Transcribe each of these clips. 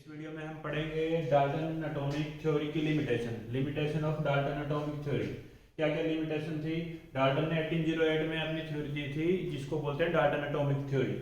Video में हम पढ़ेंगे डाल्टन एटॉमिक थ्योरी की limitation of Dalton atomic theory. क्या क्या लिमिटेशन थी? डाल्टन ने 1808 में अपनी थ्योरी दी थी जिसको बोलते हैं डाल्टन एटॉमिक थ्योरी।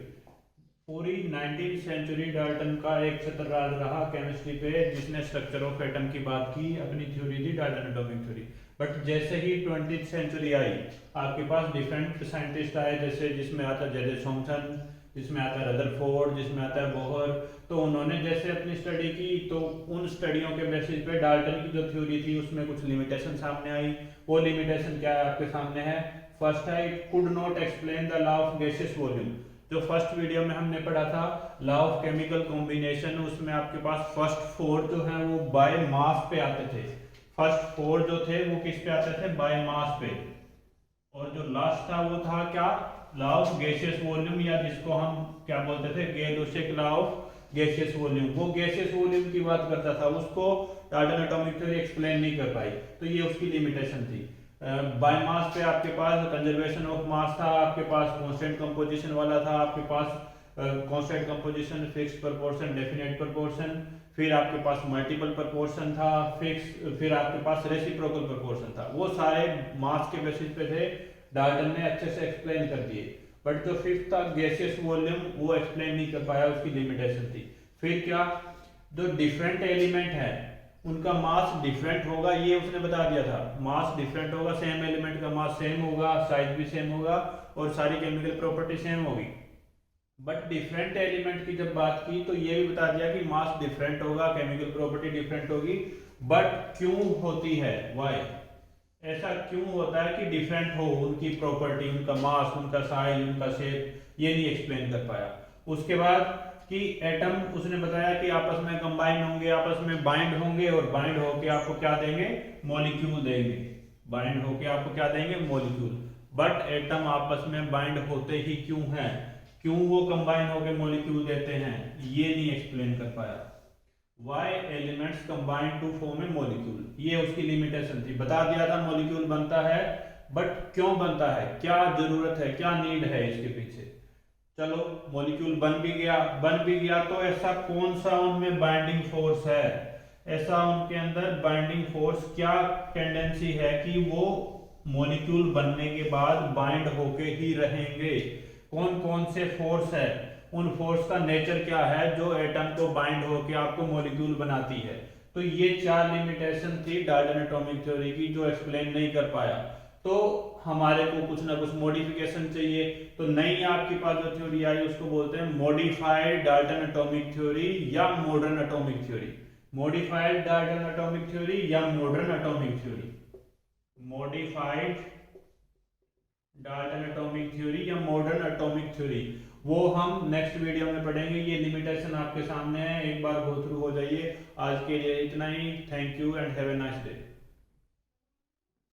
पूरी 19वीं सेंचुरी डाल्टन का एक छत्रराज रहा केमिस्ट्री पे, जिसने स्ट्रक्चर ऑफ एटम की बात की, अपनी theory the Dalton atomic theory. But जैसे ही 20वीं सेंचुरी आई, आपके पास डिफरेंट साइंटिस्ट आए, जैसे जिसमें आता जे जे थॉमसन, जिसमें आता है रदरफोर्ड, जिसमें आता है बोहर। तो उन्होंने जैसे अपनी स्टडी की, तो उन स्टडियों के बेसिस पे डाल्टन की जो थ्योरी थी उसमें कुछ लिमिटेशन सामने आई। वो लिमिटेशन क्या है आपके सामने है? फर्स्ट है, it could not explain the law of gaseous volume. जो फर्स्ट वीडियो में हमने पढ़ा था लॉ ऑफ केमिकल कॉम्बिनेशन, उसमें आपके पास फर्स्ट फोर जो है वो बाय मास पे आते थे। फर्स्ट फोर जो थे वो किस पे आते थे? बाय मास पे। और जो लास्ट था वो था क्या? लॉ ऑफ गैसियस वॉल्यूम, या जिसको हम क्या बोलते थे? गेल-लुसाक लॉ ऑफ गैसियस वॉल्यूम। वो गैसियस वॉल्यूम की बात करता था, उसको डाल्टन एटॉमिक थ्योरी एक्सप्लेन नहीं कर पाई। तो ये उसकी लिमिटेशन थी। बाय मास पे आपके पास कंजर्वेशन ऑफ मास था, आपके पास कांस्टेंट कंपोजिशन वाला था, आपके पास constant composition, fix proportion, definite proportion, फिर आपके पास मल्टीपल प्रोपोर्शन था, फिर आपके पास रेसिप्रोकल प्रोपोर्शन था। वो सारे मास के बेसिस पे थे, डाल्टन ने अच्छे से एक्सप्लेन कर दिए। बट जो फिफ्थ था गैसियस वॉल्यूम, वो एक्सप्लेन नहीं कर पाया, उसकी लिमिटेशन थी। फिर क्या? जो डिफरेंट एलिमेंट है उनका मास डिफरेंट होगा, ये उसने बता दिया था। मास डिफरेंट होगा, सेम एलिमेंट का मास सेम होगा, साइज भी सेम होगा और सारी केमिकल प्रॉपर्टी सेम होगी। बट डिफरेंट एलिमेंट की जब बात की तो ये भी बता दिया कि मास डिफरेंट होगा, केमिकल प्रॉपर्टी डिफरेंट होगी। बट क्यों होती है? वाई? ऐसा क्यों होता है कि डिफरेंट हो उनकी प्रॉपर्टी, उनका मास, उनका साइज, उनका शेप? ये नहीं एक्सप्लेन कर पाया। उसके बाद कि एटम उसने बताया कि आपस में कंबाइन होंगे, आपस में बाइंड होंगे, और बाइंड होके आपको क्या देंगे? मॉलिक्यूल देंगे। बाइंड होके आपको क्या देंगे? मॉलिक्यूल। बट एटम आपस में बाइंड होते ही क्यों हैं? क्यों वो कंबाइन होके मॉलिक्यूल देते हैं? ये नहीं एक्सप्लेन कर पाया। Why elements combine to form a molecule? ये उसकी लिमिटेशन थी। बता दिया था मॉलिक्यूल बनता है, बट क्यों बनता है, क्या जरूरत है, क्या नीड है इसके पीछे। चलो मॉलिक्यूल बन भी गया तो ऐसा कौन सा उनमें बाइंडिंग फोर्स है? ऐसा उनके अंदर बाइंडिंग फोर्स, क्या टेंडेंसी है कि वो मॉलिक्यूल बनने के बाद बाइंड होके ही रहेंगे? कौन कौन से फोर्स है? उन फोर्स का नेचर क्या है जो एटम को बाइंड होके आपको मॉलिक्यूल बनाती है? तो ये चार लिमिटेशन थी डाल्टन एटॉमिक थ्योरी की, जो एक्सप्लेन नहीं कर पाया। तो हमारे को कुछ ना कुछ मॉडिफिकेशन चाहिए। तो नई आपके पास जो थ्योरी आई उसको बोलते हैं मॉडिफाइड डाल्टन एटॉमिक थ्योरी या modern atomic theory. Modified Dalton atomic theory या modern atomic theory. Modified Dalton atomic theory या मॉडर्न एटॉमिक थ्योरी, वो हम नेक्स्ट वीडियो में पढ़ेंगे। ये लिमिटेशन आपके सामने है, एक बार गो थ्रू हो जाइए। आज के लिए इतना ही। Thank you and have a nice day.